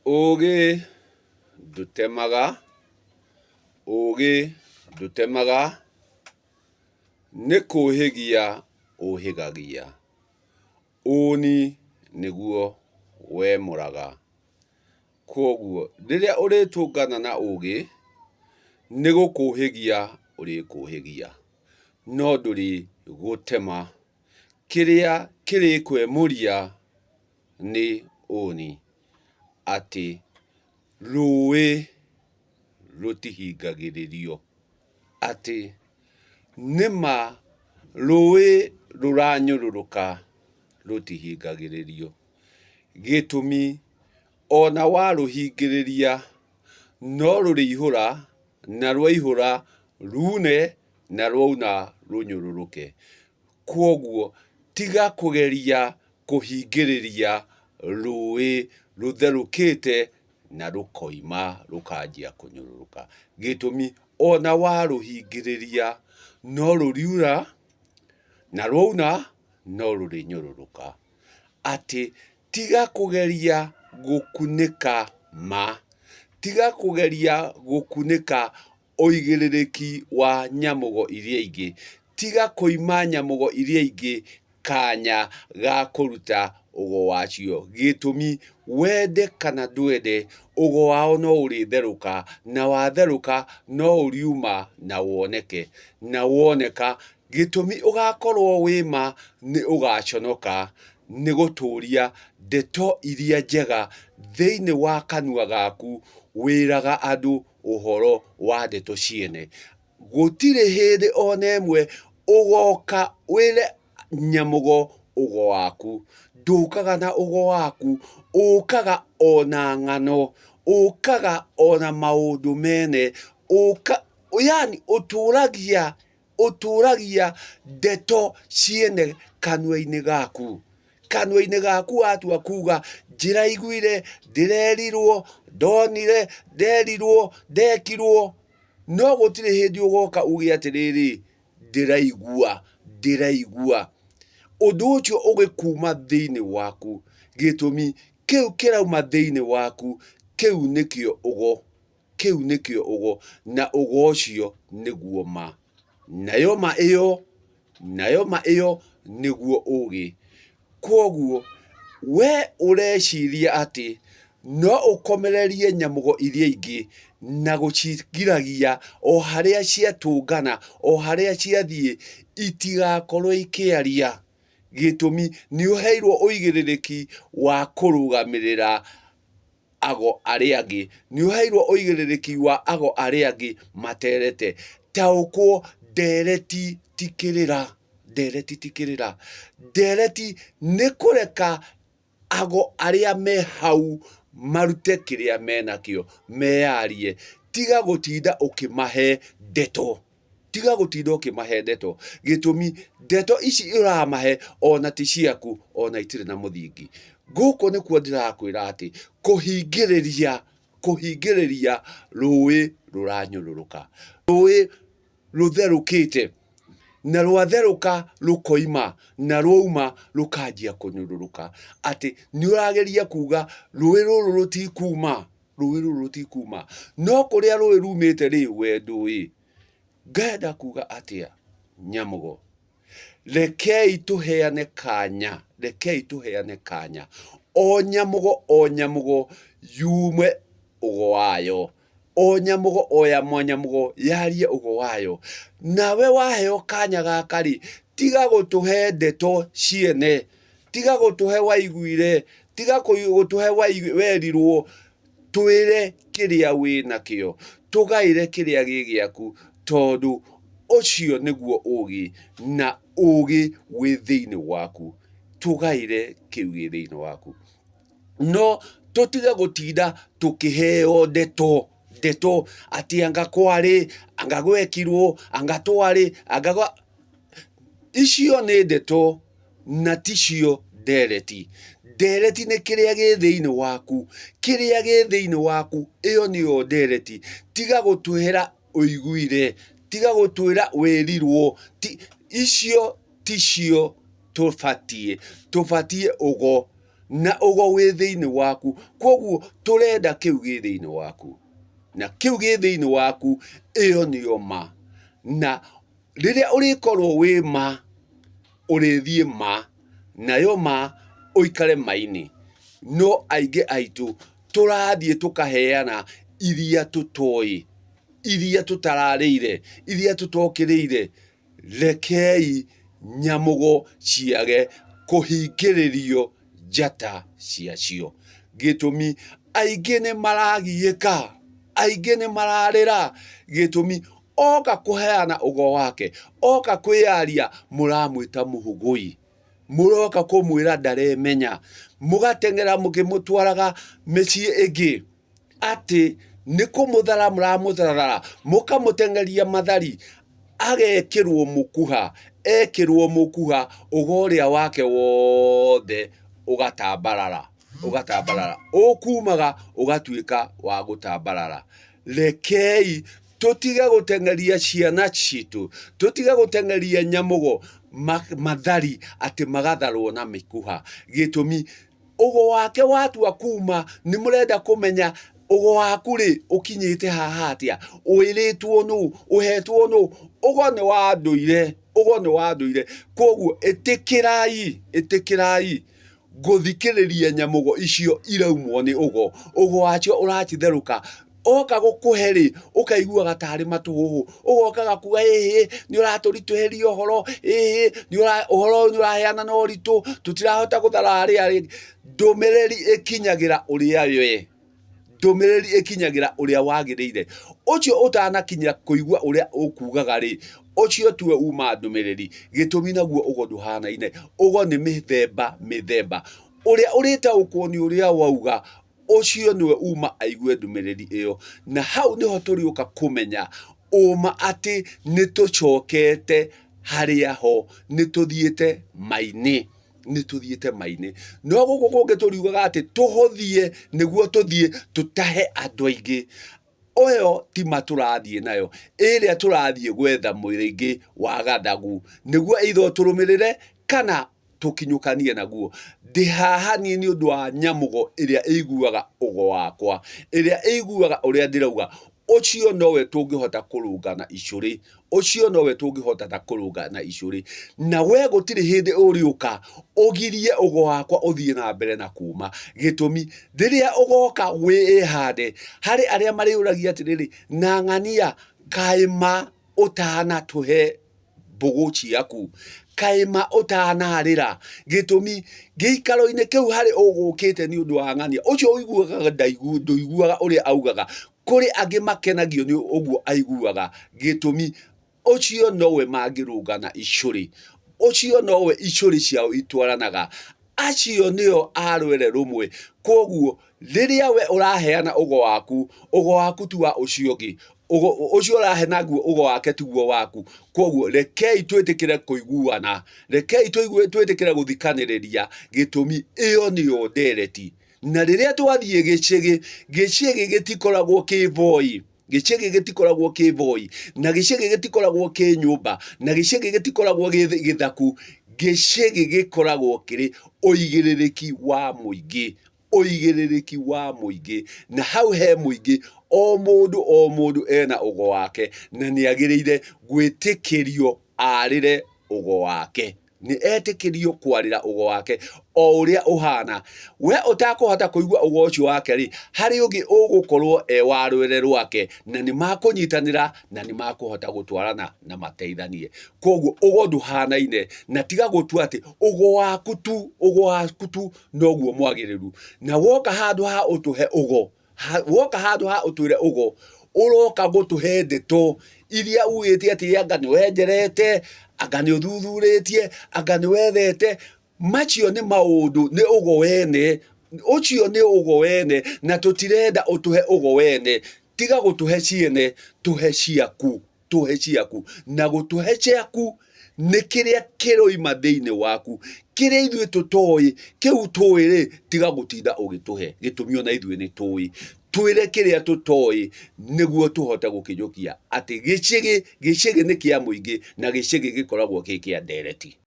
Ũũgĩ ndũtemaga, ũũgĩ ndũtemaga, nĩ kũũhĩgia ũũhĩgagia, ũũni nĩguo wemũraga. Kwoguo rĩrĩa ũrĩtũngana na ũũgĩ, nĩ gũkũũhĩgia ũrĩkũũhĩgia, no ndũrĩ gũtema. Kĩrĩa kĩrĩkwemũria nĩ ũũni, atĩ rũĩ rũtihingagĩrĩrio, atĩ nĩma rũĩ rũranyũrũrũka rũtihingagĩrĩrio. Gĩtũmi ona warũhingĩrĩria no rũrĩihũra, na rwaihũra ruune, na rwauna rũnyũrũrũke. Kwoguo tiga kũgeria kũhingĩrĩria rũĩ rũtherũkĩte na rũkoima rũkanjia kũnyũrũrũka. Gĩtũmi ona warũhingĩrĩria no rũriura, na rwauna no rũrĩnyũrũrũka. Atĩ tiga kũgeria gũkunĩka ma, tiga kũgeria gũkunĩka ũigĩrĩrĩki wa nyamũgo iria ingĩ, tiga kũima nyamũgo iria ingĩ kanya ga kũruta ũgo wacio. Gĩtũmi wende kana ndwende, ũgo wao no ũrĩtherũka, na watherũka no ũriuma na woneke, na woneka gĩtũmi ũgakorwo wĩma nĩ ũgaconoka nĩ gũtũũria ndeto iria njega thĩinĩ wa kanua gaku wĩraga andũ ũhoro wa ndeto ciene. Gũtirĩ hĩndĩ ona ĩmwe ũgoka wĩre nyamũgo ũgo waku. Ndũkaga na ũgo waku, ũkaga ona ng'ano, ũkaga ona maũndũ mene, yani ũtũragia ndeto ciene kanua-inĩ gaku. Kanua-inĩ gaku watua kuga njĩraiguire, ndĩrerirwo, ndonire, nderirwo, ndekirwo, no gũtirĩ hĩndĩ ũgoka uge atĩrĩrĩ ndĩraigua. Ũndũ ũcio ũgĩkuma thĩinĩ waku, gĩtũmi kĩu kĩrauma thĩinĩ waku, kĩu nĩkĩo ũgo, kĩu nĩkĩo ũgo, na ũgo ũcio nĩguo ma. Nayo ma ĩyo nĩguo ũũgĩ. Kwoguo we ũreciria atĩ no ũkomererie nyamũgo iria ingĩ na gũcigiragia o harĩa ciatũngana, o harĩa ciathiĩ itigakorwo ikĩaria. Gĩtũmi nĩ ũheirwo ũigĩrĩrĩki wa kũrũgamĩrĩra ago arĩa angĩ, nĩ ũheirwo ũigĩrĩrĩki wa ago arĩa angĩ materete. Taũkwo ndereti ti kĩrĩra, ndereti ti kĩrĩra. Ndereti nĩ kũreka ago arĩa me hau marute kĩrĩa menakĩo, meyarie. Tiga gũtinda ũkĩmahe ndeto, tiga gũtinda ũkĩmahe ndeto. Gĩtũmi ndeto ici ũramahe ona ti ciaku, ona itirĩ na mũthingi. Gũkũ nĩkuo ndĩrakwĩra atĩ kũhingĩrĩria rũĩ rũranyũrũrũka, rũĩ rũtherũkĩte, na rwatherũka rũkoima, na rwauma rũkanjia kũnyũrũrũka. Atĩ nĩ ũrageria kuga rũĩ rũrũ rũtikuma, rũĩ rũrũ rũtikuma. No kũrĩa rũĩ rumĩte rĩ, we ndũĩ. Ngenda kuga atĩa? Nyamũgo, rekei tũheane kanya, rekei tũheane kanya. O nyamũgo yume ũgo wayo, o nyamũgo yarie ũgo wayo. Nawe waheo kanya gaka rĩ, tiga gũtũhe ndeto ciene, tiga gũtũhe waiguire, tiga gũtũhe werirwo. Twĩre kĩrĩa wĩnakĩo, tũgaĩre kĩrĩa gĩ gĩaku, tondũ ũcio nĩguo ũũgĩ, na ũũgĩ wĩ thĩinĩ waku. Tũgaĩre kĩu gĩ thĩinĩ waku. No tũtige gũtinda tũkĩheo ndeto atĩ anga kwarĩ, anga gwekirwo, anga twarĩ, icio nĩ ndeto na ticio ndereti. Ndereti nĩ kĩrĩa gĩ thĩinĩ waku, kĩrĩa gĩ thĩinĩ waku, ĩyo nĩyo ndereti. Tiga gũtwĩra ũiguire, tiga gũtwĩra wĩrirwo, icio ticio tũbatiĩ ũgo. na ugo wi thiini waku koguo turenda kiu gi thiini waku na kiu gi thiini waku iyo niyo ma na riria urikorwo wi ma urithie ma nayo ma uikare maini no aige aitu turathie tukaheana iria tutoi iria tutararire iria tutokirire rekei nyamugo ciage kuhingiririo njata ciacio gitumi aige ni maragiika aige ni mararira gitumi oka kuheana ugo wake oka kwiaria muramwita muhugui muroka kumwira ndaremenya mugatengera mukimutwaraga micii ingi ati nikumuthara muramutharara mukamutengeria mathari agekirwo mukuha ugoria wake wothe ugatambarara ukumaga ugatuika wa gutambarara rekei tutiga gutengeria ciana citu tutiga gutengeria nyamugo mathari ati magatharwo na mikuha gitumi ugo wake watua kuma ni murenda kumenya ugo waku ri ukinyite haha atia uiritwo nu uhetwo nu ugo ni wanduire koguo itikirai guthikiriria nyamugo icio iraumwo ni ugo wacio uratitheruka oka gukuheri ukaigua gatari matuhu ugoka kuga ni uraturituheria uhoro uhoro ni uraheana no ritu tutirahota guthararia ndumiriri ikinyagira uria we ndumiriri ikinyagira uria wagirire ucio utanakinyira kuigua uria ukugaga ri ucio tuwe uma ndumiriri gitumi naguo ugo nduhanaine ugo ni mithemba uria uritaukwo ni uria wauga ucio niwe uma aigue ndumiriri iyo na hau niho turiuka kumenya uma ati nitucokete haria ho nituthiete maini no guku kungi turiugaga ati tuhuthie niguo tuthie tutahe andu aingi oyo ti maturathie nayo iria turathie gwetha mwirigi wa gathagu niguo itho turumirire kana tukinyukanie naguo ndi haha ni undu wa nyamugo iria iguaga ugo wakwa iria iguaga uria ndirauga ucio nowe tungihota kurungana icuri ucio nowe tungihota ta kurungana icuri na we gutiri hindi uriuka ugirie ugo wakwa uthie na mbere na kuma gitumi riria ugoka wi ihande hari aria mariuragia atiriri na ng'ania kaima utana tuhe mbugu ciaku kaima utanarira gitumi giikaro-ini kiu hari ugukite ni undu wa ng'ania ucio uiguaga nduiguaga uria augaga kuri angi makenagio ni uguo aiguaga gitumi ucio nowe mangirungana icuri ucio nowe icuri ciao itwaranaga acio nio arwere rumwe koguo riria we uraheana ugo waku tu wa uciogi ucio urahe naguo ugo wake tuguo waku koguo rekei twitikire kuiguana rekei twitikire guthikaniriria gitumi iyo niyo ndereti na riria twathie gicigi gitikoragwo kivoi na gicigi gitikoragwo kinyumba na gicigi gitikoragwo githaku gicigi gikoragwo kiri uigiririki wa muingi na hau he muingi o mundu ena ugo wake na niagiriire gwitikirio arire ugo wake ni etikirio kwarira ugo wake o uria uhana we utakuhota kuigua ugo ucio wake ri hari ungi ugukorwo wa rwere rwake na ni makunyitanira na ni makuhota gutwarana na mateithanie koguo ugo nduhanaine na tiga gutua ati ugo waku tu noguo mwagiriru na woka handu ha utuhe ugo utwire ugo uroka gutuhe ndeto iria uite ati anga ni wenjerete anga ni uthuthuritie anga ni wethete macio ni maundu ni ugo wene ucio ni ugo wene na tutirenda utuhe ugo wene tiga gutuhe ciene tuhe ciaku na gutuhe ciaku ni kiria kiroima thiini waku kiria ithuĩ tutoi kiu twiri tiga gutinda ugituhe gitumio na ithuĩ ni tui twire kiria tutoi niguo tuhote gukinyukia ati gicigi ni kia muingi na gicigi gikoragwo ki kia ndereti.